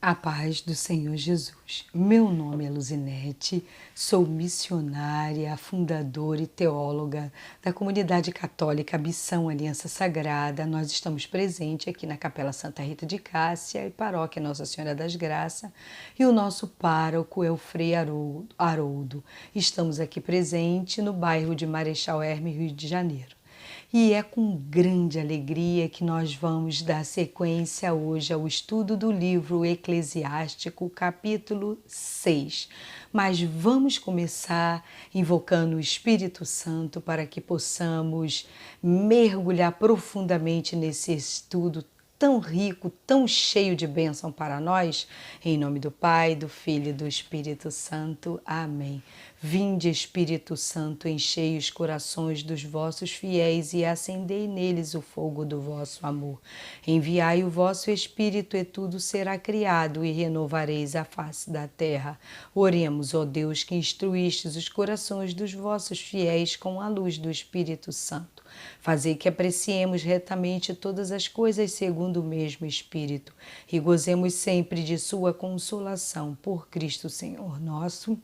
A paz do Senhor Jesus. Meu nome é Luzinete, sou missionária, fundadora e teóloga da comunidade católica Missão Aliança Sagrada. Nós estamos presentes aqui na Capela Santa Rita de Cássia e Paróquia Nossa Senhora das Graças, e o nosso pároco é o Frei Haroldo. Estamos aqui presente no bairro de Marechal Hermes, Rio de Janeiro. E é com grande alegria que nós vamos dar sequência hoje ao estudo do livro Eclesiástico, capítulo 6. Mas vamos começar invocando o Espírito Santo para que possamos mergulhar profundamente nesse estudo tão rico, tão cheio de bênção para nós. Em nome do Pai, do Filho e do Espírito Santo. Amém. Vinde, Espírito Santo, enchei os corações dos vossos fiéis e acendei neles o fogo do vosso amor. Enviai o vosso Espírito e tudo será criado e renovareis a face da terra. Oremos, ó Deus, que instruístes os corações dos vossos fiéis com a luz do Espírito Santo. Fazei que apreciemos retamente todas as coisas segundo o mesmo Espírito e gozemos sempre de sua consolação por Cristo Senhor nosso.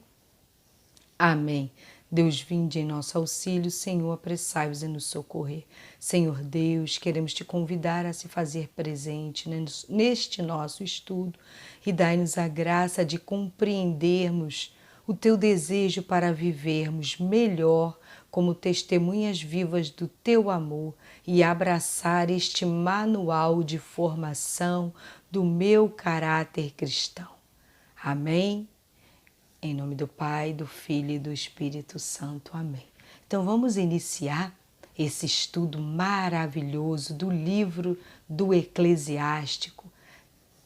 Amém. Deus, vinde em nosso auxílio, Senhor, apressai-vos em nos socorrer. Senhor Deus, queremos te convidar a se fazer presente neste nosso estudo e dai-nos a graça de compreendermos o teu desejo para vivermos melhor como testemunhas vivas do teu amor e abraçar este manual de formação do meu caráter cristão. Amém. Em nome do Pai, do Filho e do Espírito Santo. Amém. Então vamos iniciar esse estudo maravilhoso do livro do Eclesiástico,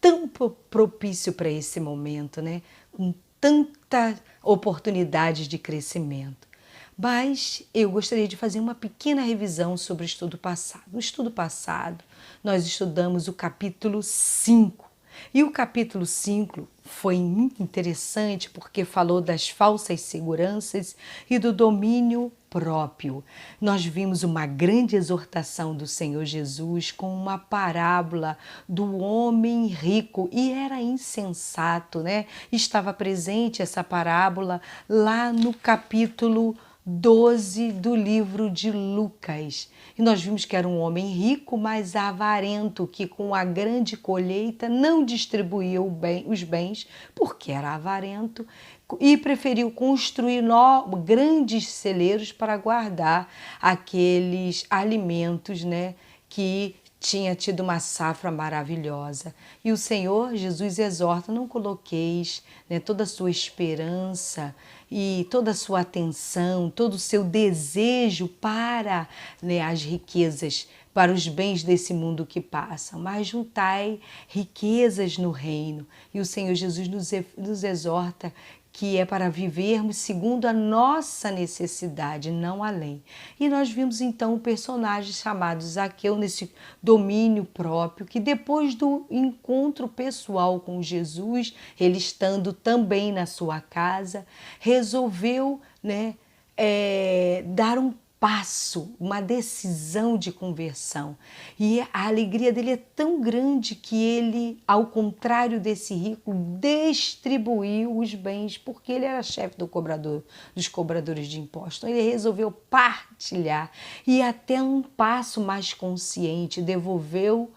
tão propício para esse momento, né? Com tantas oportunidades de crescimento. Mas eu gostaria de fazer uma pequena revisão sobre o estudo passado. No estudo passado, nós estudamos o capítulo 5. E o capítulo 5 foi muito interessante porque falou das falsas seguranças e do domínio próprio. Nós vimos uma grande exortação do Senhor Jesus com uma parábola do homem rico, e era insensato, né? Estava presente essa parábola lá no capítulo 12 do livro de Lucas. E nós vimos que era um homem rico, mas avarento, que com a grande colheita não distribuía os bens, porque era avarento, e preferiu construir grandes celeiros para guardar aqueles alimentos, né, que tinha tido uma safra maravilhosa. E o Senhor Jesus exorta: não coloqueis, né, toda a sua esperança e toda a sua atenção, todo o seu desejo para, né, as riquezas, para os bens desse mundo que passam, mas juntai riquezas no reino. E o Senhor Jesus nos exorta que é para vivermos segundo a nossa necessidade, não além. E nós vimos então um personagem chamado Zaqueu nesse domínio próprio, que depois do encontro pessoal com Jesus, ele estando também na sua casa, resolveu, né, dar um passo, uma decisão de conversão. E a alegria dele é tão grande que ele, ao contrário desse rico, distribuiu os bens, porque ele era chefe dos cobradores de impostos. Então ele resolveu partilhar e até um passo mais consciente, devolveu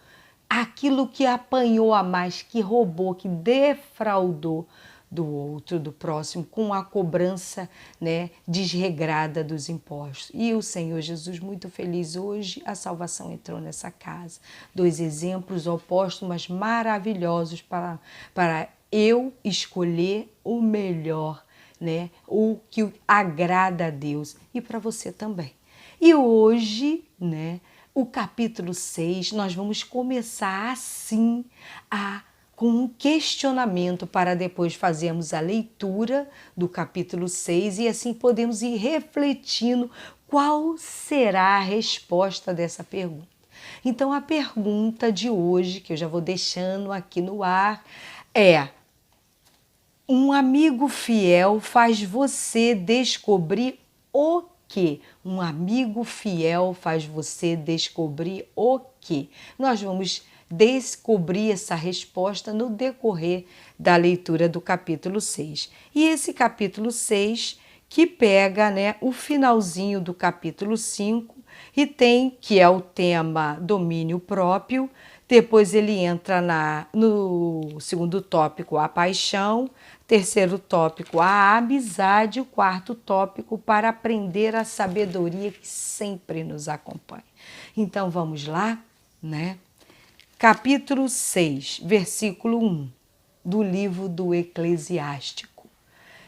aquilo que apanhou a mais, que roubou, que defraudou do outro, do próximo, com a cobrança, né, desregrada dos impostos. E o Senhor Jesus, muito feliz hoje, a salvação entrou nessa casa. 2 exemplos opostos, mas maravilhosos para eu escolher o melhor, né, o que agrada a Deus, e para você também. E hoje, né, o capítulo 6, nós vamos começar assim com um questionamento para depois fazermos a leitura do capítulo 6 e assim podemos ir refletindo qual será a resposta dessa pergunta. Então a pergunta de hoje, que eu já vou deixando aqui no ar, é: um amigo fiel faz você descobrir o quê? Um amigo fiel faz você descobrir o quê? Nós vamos descobrir essa resposta no decorrer da leitura do capítulo 6. E esse capítulo 6 que pega, né, o finalzinho do capítulo 5 e tem, que é o tema domínio próprio, depois ele entra no segundo tópico, a paixão, terceiro tópico, a amizade, o quarto tópico, para aprender a sabedoria que sempre nos acompanha. Então vamos lá, né? Capítulo 6, versículo 1, do livro do Eclesiástico.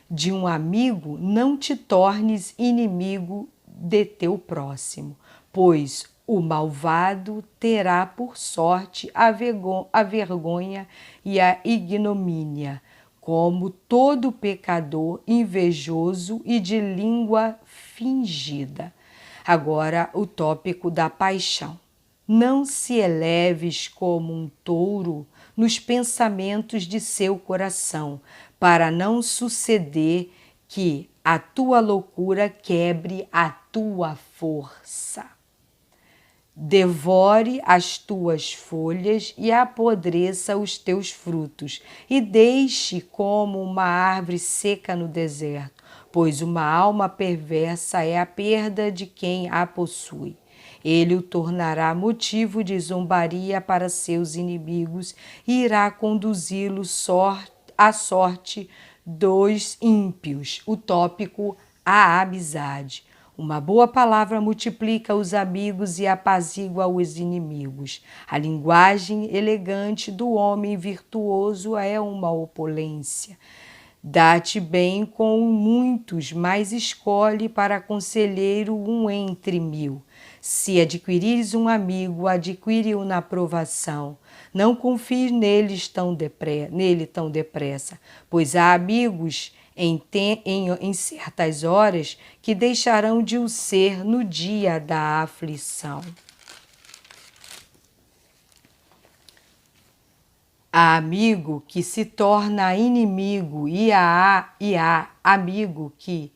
De um amigo não te tornes inimigo de teu próximo, pois o malvado terá por sorte a vergonha e a ignomínia, como todo pecador invejoso e de língua fingida. Agora, o tópico da paixão. Não se eleves como um touro nos pensamentos de seu coração, para não suceder que a tua loucura quebre a tua força. Devore as tuas folhas e apodreça os teus frutos, e deixe como uma árvore seca no deserto, pois uma alma perversa é a perda de quem a possui. Ele o tornará motivo de zombaria para seus inimigos e irá conduzi-lo à sorte dos ímpios. O tópico, a amizade. Uma boa palavra multiplica os amigos e apazigua os inimigos. A linguagem elegante do homem virtuoso é uma opulência. Dá-te bem com muitos, mas escolhe para conselheiro um entre mil. Se adquirires um amigo, adquire-o na provação. Não confies nele tão depressa, pois há amigos em certas horas que deixarão de o ser no dia da aflição. Há amigo que se torna inimigo e há amigo que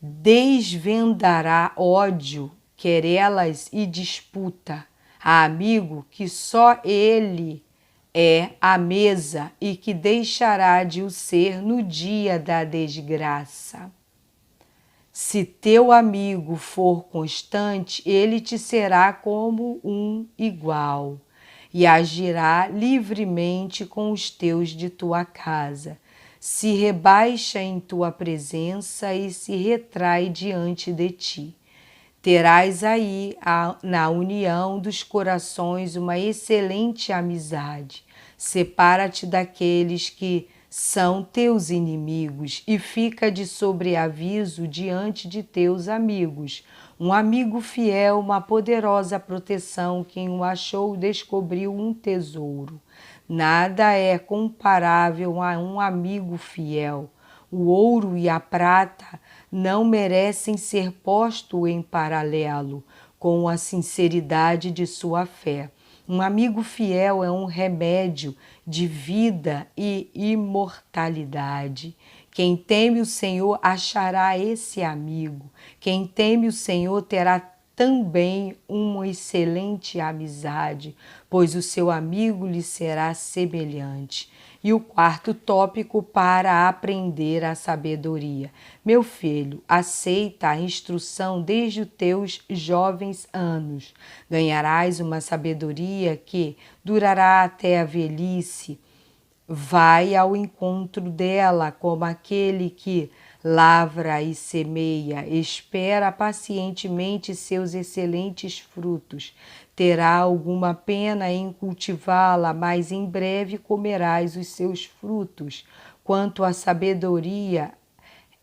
desvendará ódio, querelas e disputa. Há amigo que só ele é à mesa e que deixará de o ser no dia da desgraça. Se teu amigo for constante, ele te será como um igual e agirá livremente com os teus de tua casa. Se rebaixa em tua presença e se retrai diante de ti. Terás aí, na união dos corações, uma excelente amizade. Separa-te daqueles que são teus inimigos e fica de sobreaviso diante de teus amigos. Um amigo fiel, uma poderosa proteção, quem o achou descobriu um tesouro. Nada é comparável a um amigo fiel. O ouro e a prata não merecem ser postos em paralelo com a sinceridade de sua fé. Um amigo fiel é um remédio de vida e imortalidade. Quem teme o Senhor achará esse amigo. Quem teme o Senhor terá também uma excelente amizade, pois o seu amigo lhe será semelhante. E o quarto tópico, para aprender a sabedoria. Meu filho, aceita a instrução desde os teus jovens anos. Ganharás uma sabedoria que durará até a velhice. Vai ao encontro dela como aquele que lavra e semeia, espera pacientemente seus excelentes frutos. Terá alguma pena em cultivá-la, mas em breve comerás os seus frutos. Quanto à sabedoria,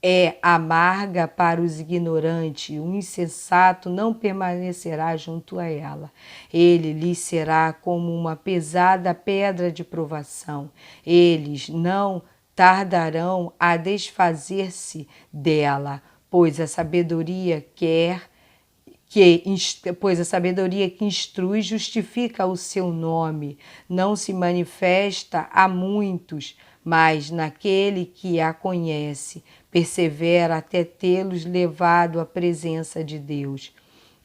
é amarga para os ignorantes, o insensato não permanecerá junto a ela. Ele lhe será como uma pesada pedra de provação. Eles não tardarão a desfazer-se dela, pois a sabedoria que instrui justifica o seu nome, não se manifesta a muitos, mas naquele que a conhece, persevera até tê-los levado à presença de Deus.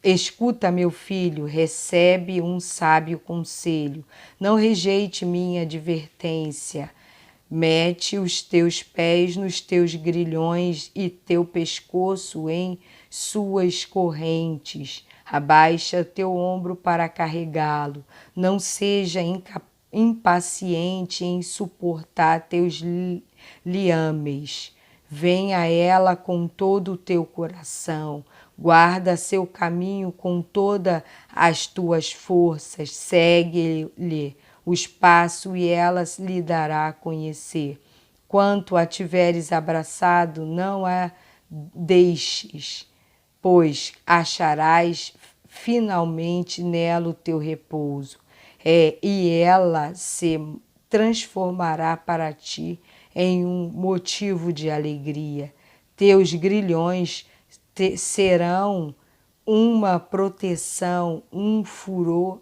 Escuta, meu filho, recebe um sábio conselho. Não rejeite minha advertência. Mete os teus pés nos teus grilhões e teu pescoço em suas correntes. Abaixa teu ombro para carregá-lo. Não seja impaciente em suportar teus liames. Vem a ela com todo o teu coração. Guarda seu caminho com todas as tuas forças. Segue-lhe os passos e ela lhe dará a conhecer. Quanto a tiveres abraçado, não a deixes, pois acharás finalmente nela o teu repouso. E ela se transformará para ti em um motivo de alegria. Teus grilhões serão uma proteção, um furor,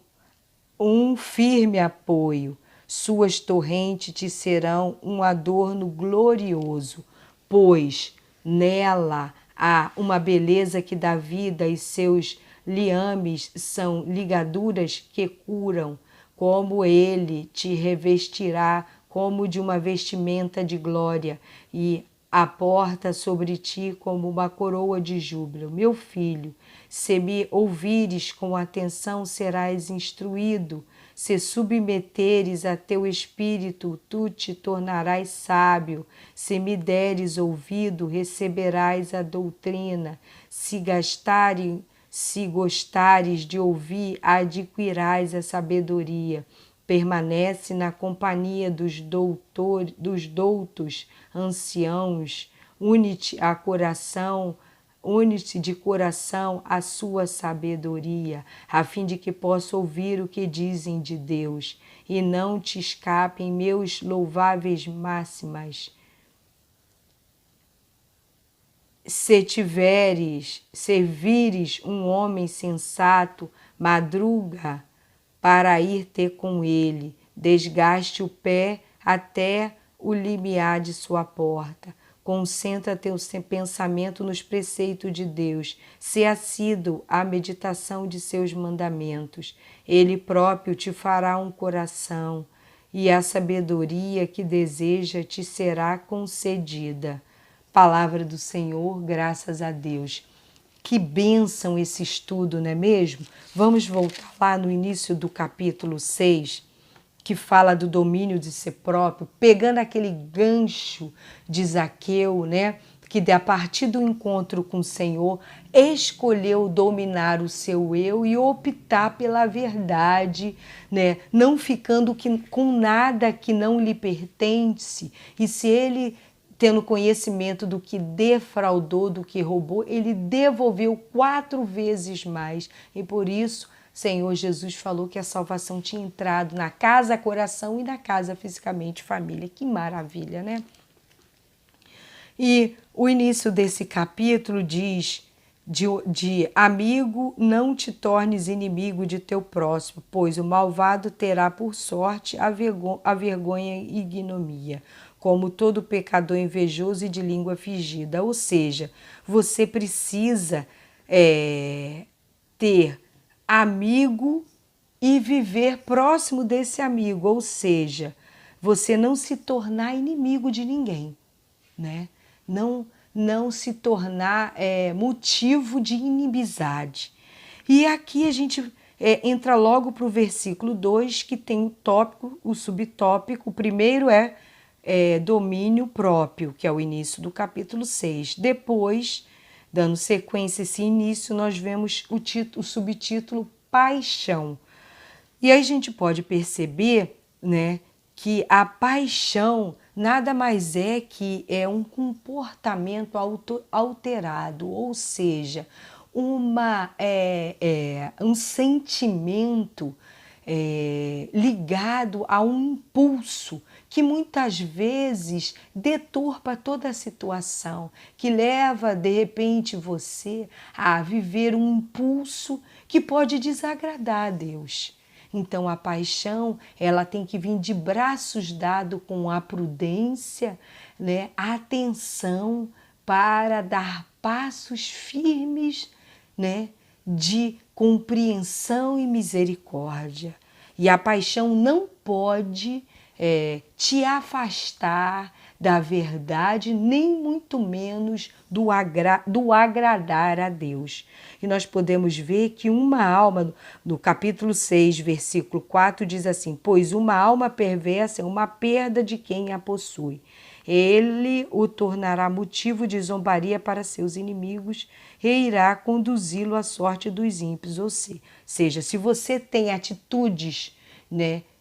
um firme apoio. Suas torrentes te serão um adorno glorioso, pois nela há uma beleza que dá vida e seus liames são ligaduras que curam, como ele te revestirá como de uma vestimenta de glória e aporta sobre ti como uma coroa de júbilo. Meu filho, se me ouvires com atenção, serás instruído. Se submeteres a teu espírito, tu te tornarás sábio. Se me deres ouvido, receberás a doutrina. Se gostares de ouvir, adquirirás a sabedoria. Permanece na companhia dos doutos anciãos, une-te de coração à sua sabedoria, a fim de que possa ouvir o que dizem de Deus, e não te escapem meus louváveis máximas. Se vires um homem sensato, madruga para ir ter com ele, desgaste o pé até o limiar de sua porta. Concentra teu pensamento nos preceitos de Deus, se assíduo à meditação de seus mandamentos. Ele próprio te fará um coração, e a sabedoria que deseja te será concedida. Palavra do Senhor, graças a Deus. Que bênção esse estudo, não é mesmo? Vamos voltar lá no início do capítulo 6, que fala do domínio de si próprio, pegando aquele gancho de Zaqueu, né? Que a partir do encontro com o Senhor, escolheu dominar o seu eu e optar pela verdade, né? Não ficando com nada que não lhe pertence. E se ele, tendo conhecimento do que defraudou, do que roubou, ele devolveu 4 vezes mais. E por isso, Senhor Jesus falou que a salvação tinha entrado na casa, coração e na casa fisicamente, família. Que maravilha, né? E o início desse capítulo diz de amigo, não te tornes inimigo de teu próximo, pois o malvado terá por sorte a vergonha e ignomia, como todo pecador invejoso e de língua fingida. Ou seja, você precisa ter amigo e viver próximo desse amigo, ou seja, você não se tornar inimigo de ninguém, né? Não se tornar motivo de inimizade. E aqui a gente entra logo para o versículo 2, que tem o tópico, o subtópico. O primeiro é domínio próprio, que é o início do capítulo 6. Depois, dando sequência a esse início, nós vemos o subtítulo Paixão. E aí a gente pode perceber, né, que a paixão nada mais é que um comportamento alterado, ou seja, um sentimento ligado a um impulso que muitas vezes deturpa toda a situação, que leva de repente você a viver um impulso que pode desagradar a Deus. Então a paixão, ela tem que vir de braços dados com a prudência, né, a atenção para dar passos firmes, né, de compreensão e misericórdia. E a paixão não pode te afastar da verdade, nem muito menos do agradar a Deus. E nós podemos ver que uma alma, no capítulo 6, versículo 4, diz assim: pois uma alma perversa é uma perda de quem a possui. Ele o tornará motivo de zombaria para seus inimigos e irá conduzi-lo à sorte dos ímpios. Ou seja, se você tem atitudes,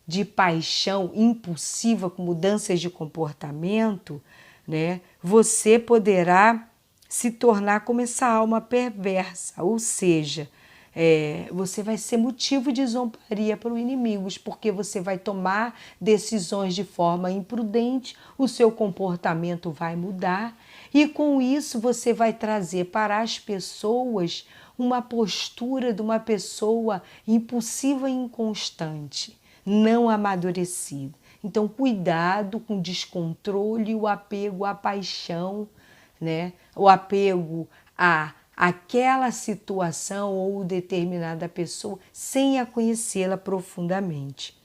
de paixão impulsiva, com mudanças de comportamento, você poderá se tornar como essa alma perversa, ou seja, você vai ser motivo de zombaria para os inimigos, porque você vai tomar decisões de forma imprudente, o seu comportamento vai mudar e com isso você vai trazer para as pessoas uma postura de uma pessoa impulsiva e inconstante, não amadurecida. Então, cuidado com o descontrole, o apego à paixão, o apego a aquela situação ou determinada pessoa sem a conhecê-la profundamente.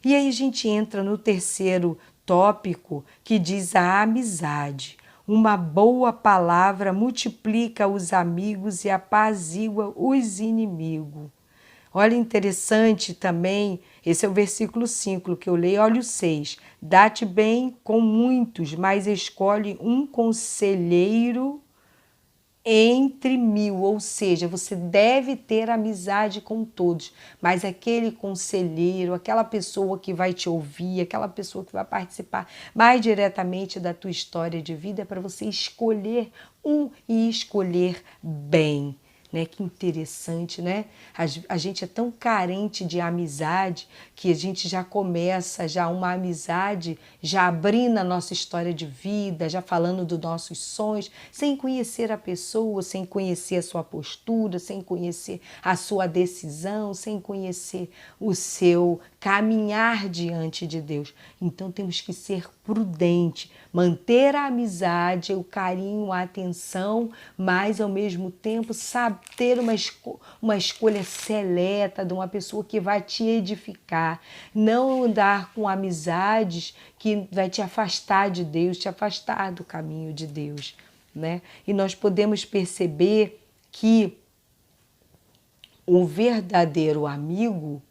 E aí a gente entra no terceiro tópico, que diz a amizade. Uma boa palavra multiplica os amigos e apazigua os inimigos. Olha, interessante também, esse é o versículo 5 que eu leio, olha o 6. Dá-te bem com muitos, mas escolhe um conselheiro entre 1000, ou seja, você deve ter amizade com todos, mas aquele conselheiro, aquela pessoa que vai te ouvir, aquela pessoa que vai participar mais diretamente da tua história de vida, é para você escolher um e escolher bem. Que interessante, né? A gente é tão carente de amizade que a gente já começa uma amizade já abrindo a nossa história de vida, já falando dos nossos sonhos, sem conhecer a pessoa, sem conhecer a sua postura, sem conhecer a sua decisão, sem conhecer o seu caminhar diante de Deus. Então temos que ser prudentes, manter a amizade, o carinho, a atenção, mas ao mesmo tempo sabe ter uma escolha seleta de uma pessoa que vai te edificar, não andar com amizades que vai te afastar de Deus, te afastar do caminho de Deus, E nós podemos perceber que o verdadeiro amigo,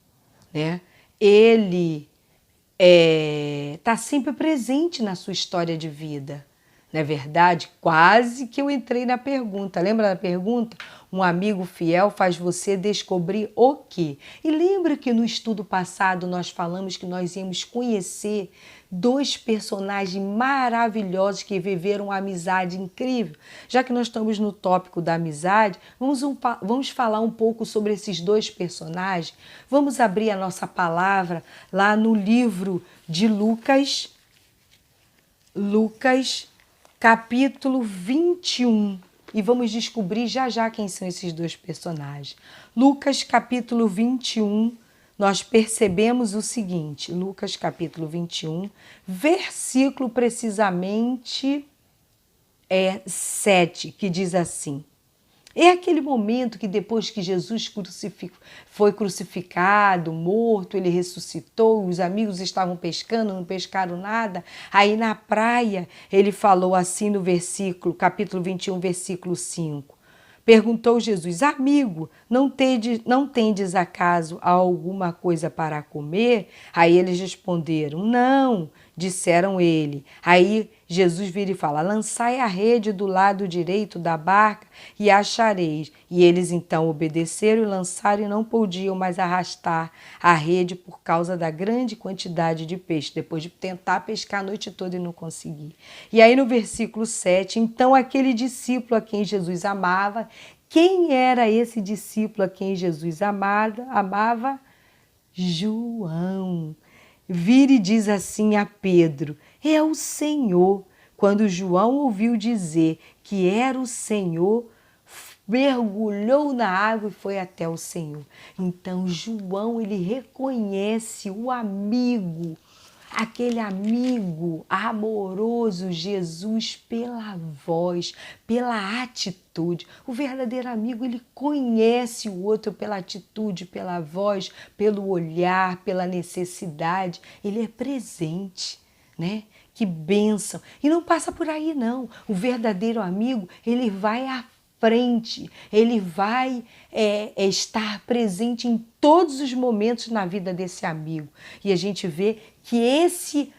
ele está sempre presente na sua história de vida. Não é verdade? Quase que eu entrei na pergunta. Lembra da pergunta? Um amigo fiel faz você descobrir o quê? E lembra que no estudo passado nós falamos que nós íamos conhecer 2 personagens maravilhosos que viveram uma amizade incrível? Já que nós estamos no tópico da amizade, vamos falar um pouco sobre esses 2 personagens. Vamos abrir a nossa palavra lá no livro de Lucas, capítulo 21. E vamos descobrir já quem são esses 2 personagens. Lucas, capítulo 21, nós percebemos o seguinte. Lucas, capítulo 21, versículo precisamente 7, que diz assim. É aquele momento que depois que Jesus foi crucificado, morto, ele ressuscitou, os amigos estavam pescando, não pescaram nada. Aí na praia ele falou assim no capítulo 21, versículo 5. Perguntou Jesus: amigo, não tendes acaso alguma coisa para comer? Aí eles responderam: não, disseram ele. Aí Jesus vira e fala: lançai a rede do lado direito da barca e achareis. E eles então obedeceram e lançaram e não podiam mais arrastar a rede por causa da grande quantidade de peixe, depois de tentar pescar a noite toda e não conseguir. E aí no versículo 7, então aquele discípulo a quem Jesus amava, quem era esse discípulo a quem Jesus amava? João. Vira e diz assim a Pedro: é o Senhor. Quando João ouviu dizer que era o Senhor, mergulhou na água e foi até o Senhor. Então João, ele reconhece o amigo, aquele amigo amoroso Jesus pela voz, pela atitude. O verdadeiro amigo, ele conhece o outro pela atitude, pela voz, pelo olhar, pela necessidade. Ele é presente, né? Que bênção! E não passa por aí, não. O verdadeiro amigo, ele vai à frente, ele vai estar presente em todos os momentos na vida desse amigo. E a gente vê que esse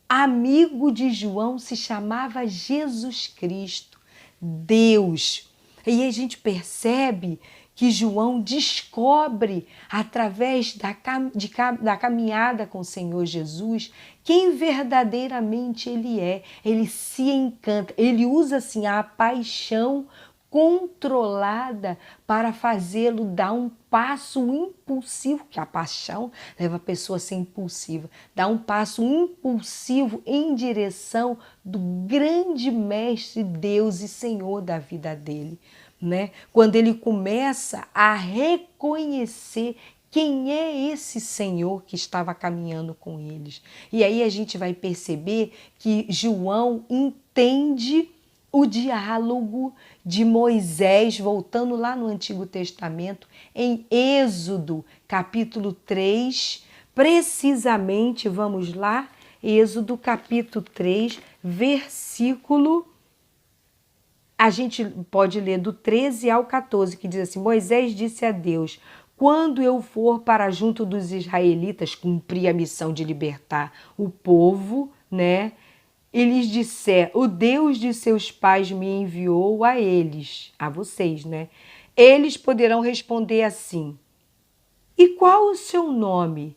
amigo de João se chamava Jesus Cristo, Deus. E a gente percebe que João descobre, através da caminhada com o Senhor Jesus, quem verdadeiramente ele é. Ele se encanta, ele usa assim a paixão controlada para fazê-lo dar um passo impulsivo, que a paixão leva a pessoa a ser impulsiva, dar um passo impulsivo em direção do grande mestre, Deus e Senhor da vida dele, né? Quando ele começa a reconhecer quem é esse Senhor que estava caminhando com eles. E aí a gente vai perceber que João entende o diálogo de Moisés, voltando lá no Antigo Testamento, em Êxodo, capítulo 3, precisamente, vamos lá, Êxodo, capítulo 3, versículo, a gente pode ler do 13 ao 14, que diz assim: Moisés disse a Deus: quando eu for para junto dos israelitas cumprir a missão de libertar o povo, né? E lhes disser, o Deus de seus pais me enviou a eles, a vocês, né? Eles poderão responder assim: e qual o seu nome?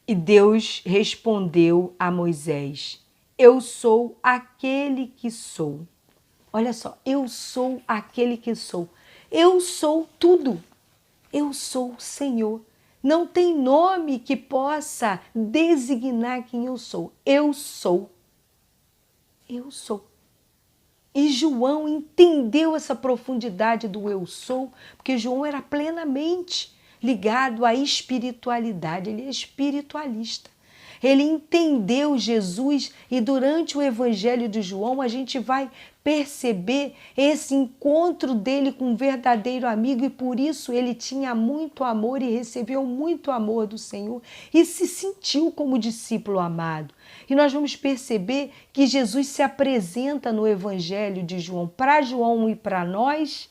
E Deus respondeu a Moisés: eu sou aquele que sou. Olha só, eu sou aquele que sou. Eu sou tudo. Eu sou o Senhor. Não tem nome que possa designar quem eu sou. Eu sou. Eu sou. E João entendeu essa profundidade do eu sou, porque João era plenamente ligado à espiritualidade, ele é espiritualista. Ele entendeu Jesus e durante o Evangelho de João a gente vai perceber esse encontro dele com um verdadeiro amigo e por isso ele tinha muito amor e recebeu muito amor do Senhor e se sentiu como discípulo amado. E nós vamos perceber que Jesus se apresenta no Evangelho de João para João e para nós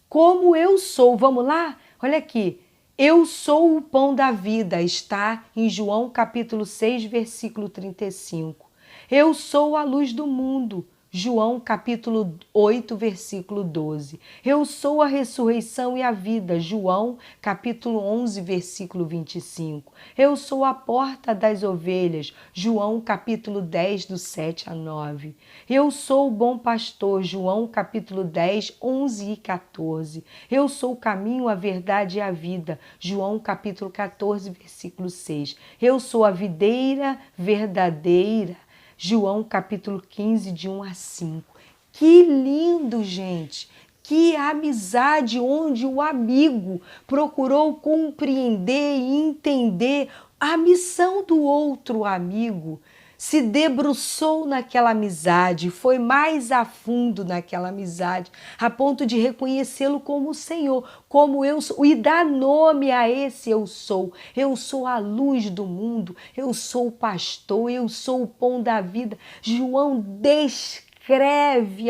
como eu sou. Vamos lá? Olha aqui. Eu sou o pão da vida, está em João capítulo 6, versículo 35. Eu sou a luz do mundo, João capítulo 8, versículo 12. Eu sou a ressurreição e a vida, João capítulo 11, versículo 25. Eu sou a porta das ovelhas, João capítulo 10, do 7 a 9. Eu sou o bom pastor, João capítulo 10, 11 e 14. Eu sou o caminho, a verdade e a vida, João capítulo 14, versículo 6. Eu sou a videira verdadeira, João capítulo 15, de 1 a 5. Que lindo, gente! Que amizade onde o amigo procurou compreender e entender a missão do outro amigo, se debruçou naquela amizade, foi mais a fundo naquela amizade, a ponto de reconhecê-lo como o Senhor, como eu sou, e dar nome a esse eu sou. Eu sou a luz do mundo, eu sou o pastor, eu sou o pão da vida. João descreve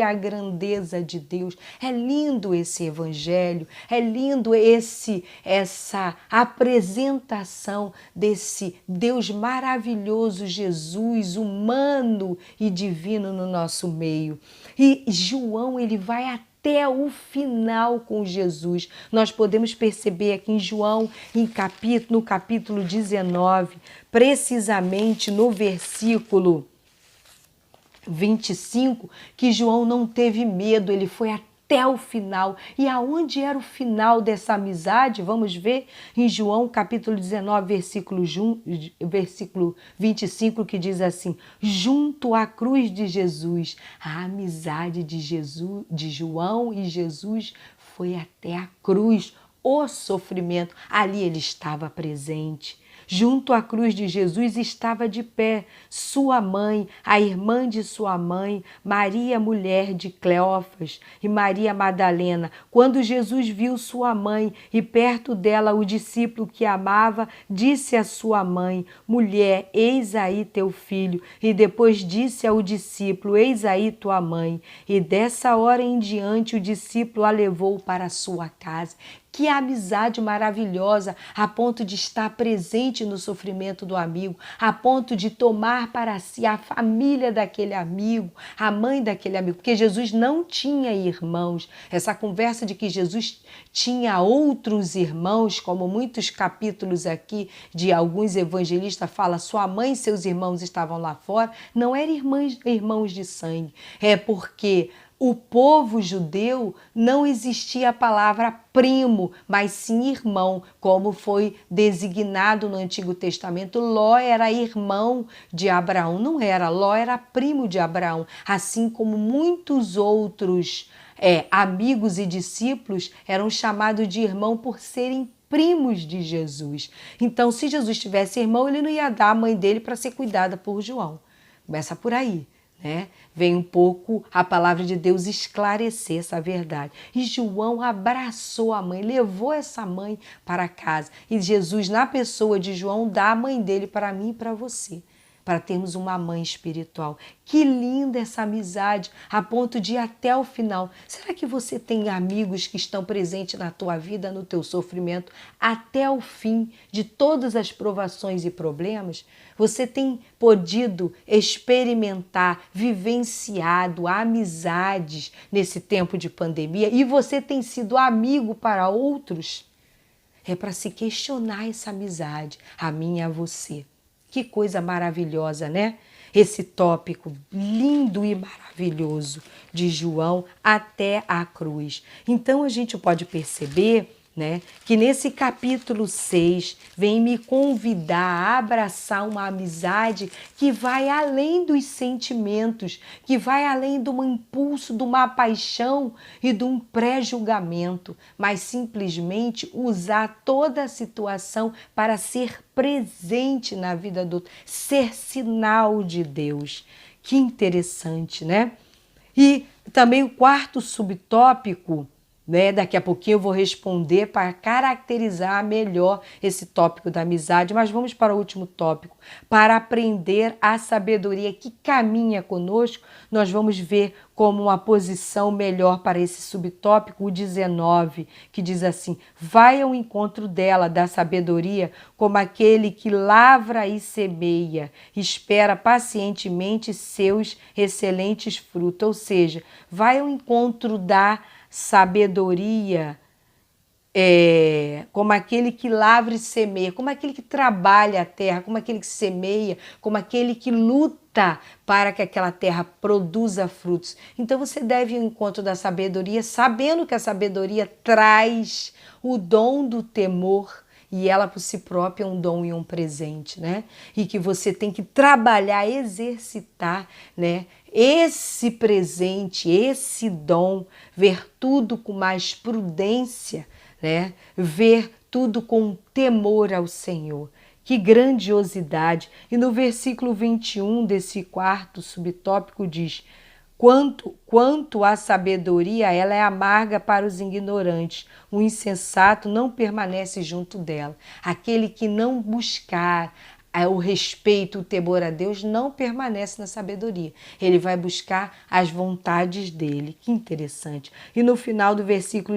a grandeza de Deus. É lindo esse evangelho, é lindo essa apresentação desse Deus maravilhoso, Jesus, humano e divino no nosso meio. E João, ele vai até o final com Jesus. Nós podemos perceber aqui em João, no capítulo 19, precisamente no versículo 25, que João não teve medo, ele foi até o final. E aonde era o final dessa amizade? Vamos ver em João capítulo 19, versículo 25, que diz assim: junto à cruz de Jesus, a amizade de Jesus, de João e Jesus foi até a cruz, o sofrimento. Ali ele estava presente. Junto à cruz de Jesus estava de pé sua mãe, a irmã de sua mãe, Maria, mulher de Cleófas, e Maria Madalena. Quando Jesus viu sua mãe e perto dela o discípulo que amava, disse à sua mãe: Mulher, eis aí teu filho. E depois disse ao discípulo: Eis aí tua mãe. E dessa hora em diante o discípulo a levou para a sua casa. Que amizade maravilhosa, a ponto de estar presente no sofrimento do amigo, a ponto de tomar para si a família daquele amigo, a mãe daquele amigo, porque Jesus não tinha irmãos. Essa conversa de que Jesus tinha outros irmãos, como muitos capítulos aqui de alguns evangelistas falam, sua mãe e seus irmãos estavam lá fora, não eram irmãos de sangue, é porque o povo judeu não existia a palavra primo, mas sim irmão, como foi designado no Antigo Testamento. Ló era irmão de Abraão, não era, Ló era primo de Abraão, assim como muitos outros amigos e discípulos eram chamados de irmão por serem primos de Jesus. Então, se Jesus tivesse irmão, ele não ia dar a mãe dele para ser cuidada por João. Começa por aí. Vem um pouco a palavra de Deus esclarecer essa verdade. E João abraçou a mãe, levou essa mãe para casa. E Jesus, na pessoa de João, dá a mãe dele para mim e para você, para termos uma mãe espiritual. Que linda essa amizade, a ponto de ir até o final. Será que você tem amigos que estão presentes na tua vida, no teu sofrimento, até o fim de todas as provações e problemas? Você tem podido experimentar, vivenciado amizades nesse tempo de pandemia e você tem sido amigo para outros? É para se questionar essa amizade, a mim e a você. Que coisa maravilhosa, né? Esse tópico lindo e maravilhoso de João até a cruz. Então a gente pode perceber, que nesse capítulo 6 vem me convidar a abraçar uma amizade que vai além dos sentimentos, que vai além de um impulso, de uma paixão e de um pré-julgamento, mas simplesmente usar toda a situação para ser presente na vida do outro, ser sinal de Deus. Que interessante, né? E também o quarto subtópico, daqui a pouquinho eu vou responder para caracterizar melhor esse tópico da amizade, mas vamos para o último tópico. Para aprender a sabedoria que caminha conosco, nós vamos ver como uma posição melhor para esse subtópico, o 19, que diz assim: vai ao encontro dela, da sabedoria, como aquele que lavra e semeia, espera pacientemente seus excelentes frutos, ou seja, vai ao encontro da sabedoria, como aquele que lavra e semeia, como aquele que trabalha a terra, como aquele que semeia, como aquele que luta para que aquela terra produza frutos. Então você deve ir ao encontro da sabedoria, sabendo que a sabedoria traz o dom do temor, e ela por si própria é um dom e um presente, E que você tem que trabalhar, exercitar, esse presente, esse dom, ver tudo com mais prudência, ver tudo com temor ao Senhor. Que grandiosidade! E no versículo 21 desse quarto subtópico diz: Quanto à sabedoria, ela é amarga para os ignorantes. O insensato não permanece junto dela. Aquele que não buscar o respeito, o temor a Deus, não permanece na sabedoria. Ele vai buscar as vontades dele. Que interessante. E no final do versículo,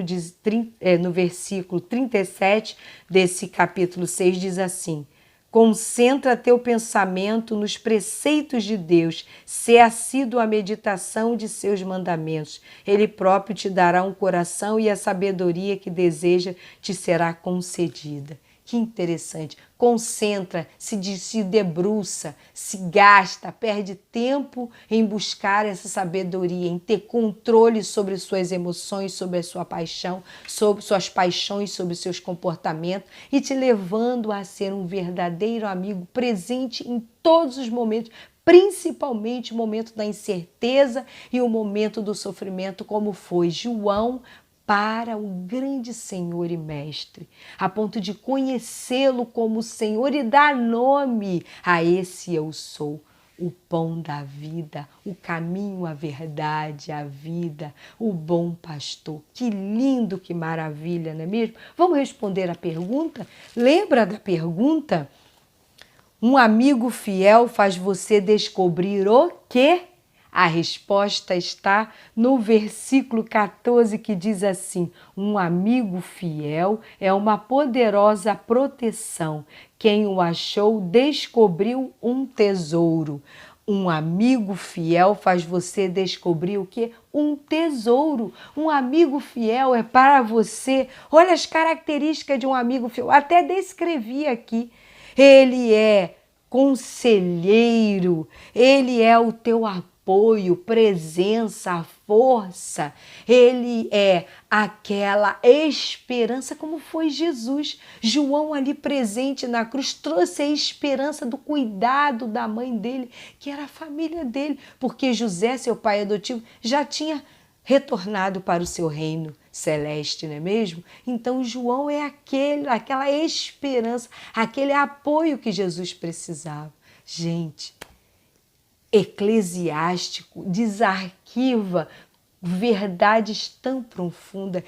no versículo 37 desse capítulo 6 diz assim: concentra teu pensamento nos preceitos de Deus, se assíduo à meditação de seus mandamentos. Ele próprio te dará um coração e a sabedoria que deseja te será concedida. Que interessante. Concentra, se debruça, se gasta, perde tempo em buscar essa sabedoria, em ter controle sobre suas emoções, sobre a sua paixão, sobre suas paixões, sobre seus comportamentos e te levando a ser um verdadeiro amigo presente em todos os momentos, principalmente o momento da incerteza e o momento do sofrimento, como foi João para o grande Senhor e Mestre, a ponto de conhecê-lo como Senhor e dar nome a esse eu sou. O pão da vida, o caminho, a verdade, a vida, o bom pastor. Que lindo, que maravilha, não é mesmo? Vamos responder a pergunta? Lembra da pergunta? Um amigo fiel faz você descobrir o quê? A resposta está no versículo 14, que diz assim: um amigo fiel é uma poderosa proteção. Quem o achou descobriu um tesouro. Um amigo fiel faz você descobrir o quê? Um tesouro. Um amigo fiel é para você. Olha as características de um amigo fiel. Até descrevi aqui. Ele é conselheiro, ele é o teu apoio, presença, força, ele é aquela esperança, como foi Jesus. João ali presente na cruz trouxe a esperança do cuidado da mãe dele, que era a família dele, porque José, seu pai adotivo, já tinha retornado para o seu reino celeste, não é mesmo? Então João é aquela esperança, aquele apoio que Jesus precisava. Gente, Eclesiástico desarquiva verdades tão profundas,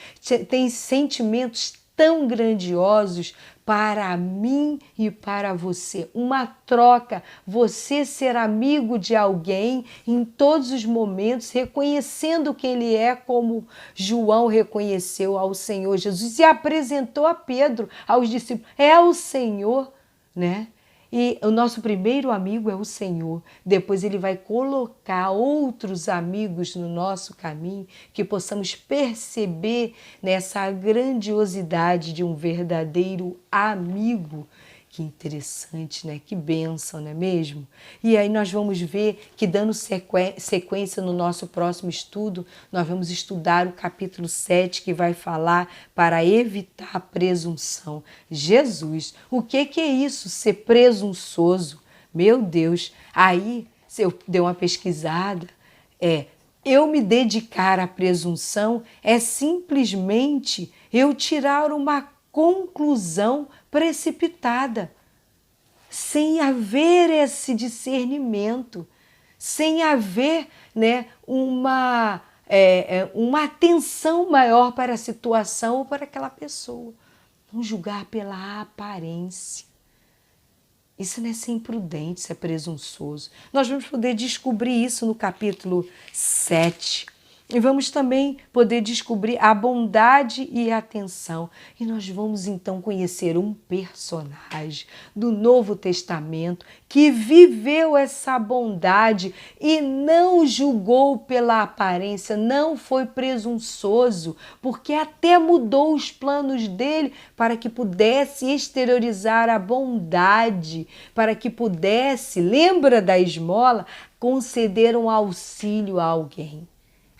tem sentimentos tão grandiosos para mim e para você. Uma troca, você ser amigo de alguém em todos os momentos, reconhecendo quem ele é, como João reconheceu ao Senhor Jesus e apresentou a Pedro, aos discípulos. É o Senhor, né? E o nosso primeiro amigo é o Senhor. Depois ele vai colocar outros amigos no nosso caminho, que possamos perceber nessa grandiosidade de um verdadeiro amigo. Que interessante, né? Que bênção, não é mesmo? E aí nós vamos ver que, dando sequência no nosso próximo estudo, nós vamos estudar o capítulo 7, que vai falar para evitar a presunção. Jesus, o que é isso, ser presunçoso? Meu Deus, aí, se eu der uma pesquisada, eu me dedicar à presunção é simplesmente eu tirar uma conclusão precipitada, sem haver esse discernimento, sem haver, né, uma atenção maior para a situação ou para aquela pessoa. Não julgar pela aparência. Isso não é ser imprudente, isso é presunçoso. Nós vamos poder descobrir isso no capítulo 7. E vamos também poder descobrir a bondade e a atenção. E nós vamos então conhecer um personagem do Novo Testamento que viveu essa bondade e não julgou pela aparência, não foi presunçoso, porque até mudou os planos dele para que pudesse exteriorizar a bondade, para que pudesse, lembra da esmola, conceder um auxílio a alguém.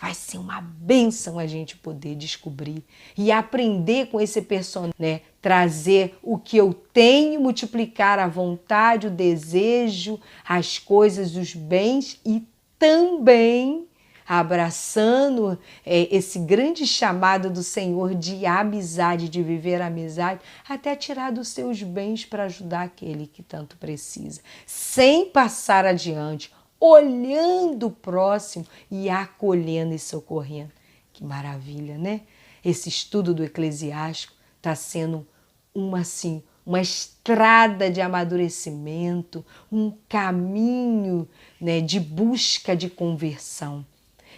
Vai ser uma bênção a gente poder descobrir e aprender com esse personagem, né? Trazer o que eu tenho, multiplicar a vontade, o desejo, as coisas, os bens e também abraçando esse grande chamado do Senhor de amizade, de viver a amizade, até tirar dos seus bens para ajudar aquele que tanto precisa, sem passar adiante, olhando o próximo e acolhendo e socorrendo. Que maravilha, né? Esse estudo do Eclesiástico está sendo uma estrada de amadurecimento, um caminho, né, de busca de conversão.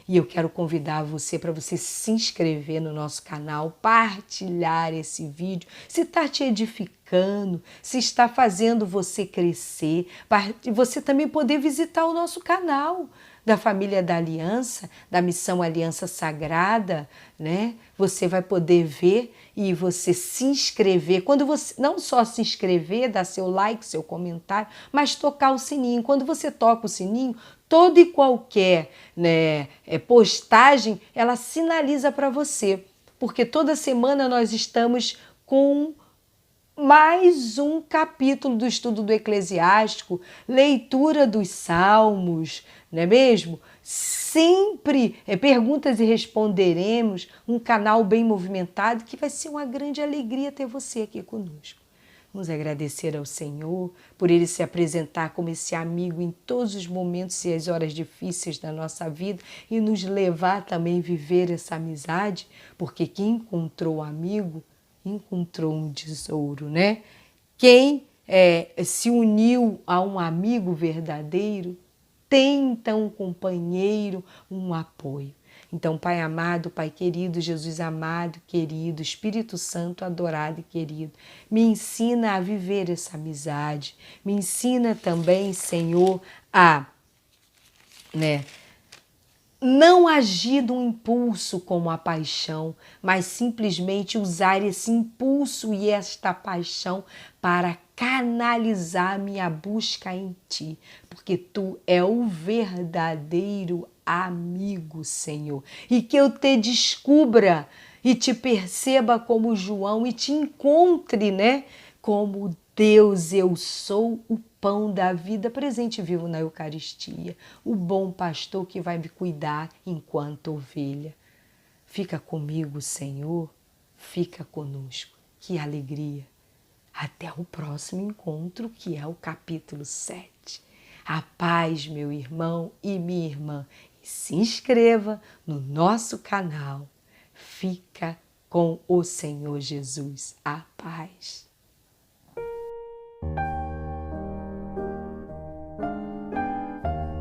E eu quero convidar você para você se inscrever no nosso canal, partilhar esse vídeo, se está te edificando, se está fazendo você crescer, e você também poder visitar o nosso canal da Família da Aliança, da Missão Aliança Sagrada, né? Você vai poder ver e você se inscrever. Quando você não só se inscrever, dar seu like, seu comentário, mas tocar o sininho. Quando você toca o sininho, toda e qualquer, né, postagem, ela sinaliza para você, porque toda semana nós estamos com mais um capítulo do estudo do Eclesiástico, leitura dos Salmos, não é mesmo? sempre perguntas e responderemos, um canal bem movimentado que vai ser uma grande alegria ter você aqui conosco. Vamos agradecer ao Senhor por Ele se apresentar como esse amigo em todos os momentos e as horas difíceis da nossa vida e nos levar também a viver essa amizade, porque quem encontrou um amigo, encontrou um tesouro, né? Quem se uniu a um amigo verdadeiro, tem então um companheiro, um apoio. Então, Pai amado, Pai querido, Jesus amado, querido, Espírito Santo adorado e querido, me ensina a viver essa amizade, me ensina também, Senhor, a não agir num impulso como a paixão, mas simplesmente usar esse impulso e esta paixão para canalizar minha busca em Ti, porque Tu é o verdadeiro amigo, Senhor, e que eu te descubra e te perceba como João e te encontre, né? Como Deus, eu sou o pão da vida presente e vivo na Eucaristia, o bom pastor que vai me cuidar enquanto ovelha. Fica comigo, Senhor, fica conosco. Que alegria! Até o próximo encontro, que é o capítulo 7. A paz, meu irmão e minha irmã. E se inscreva no nosso canal. Fica com o Senhor Jesus. A paz.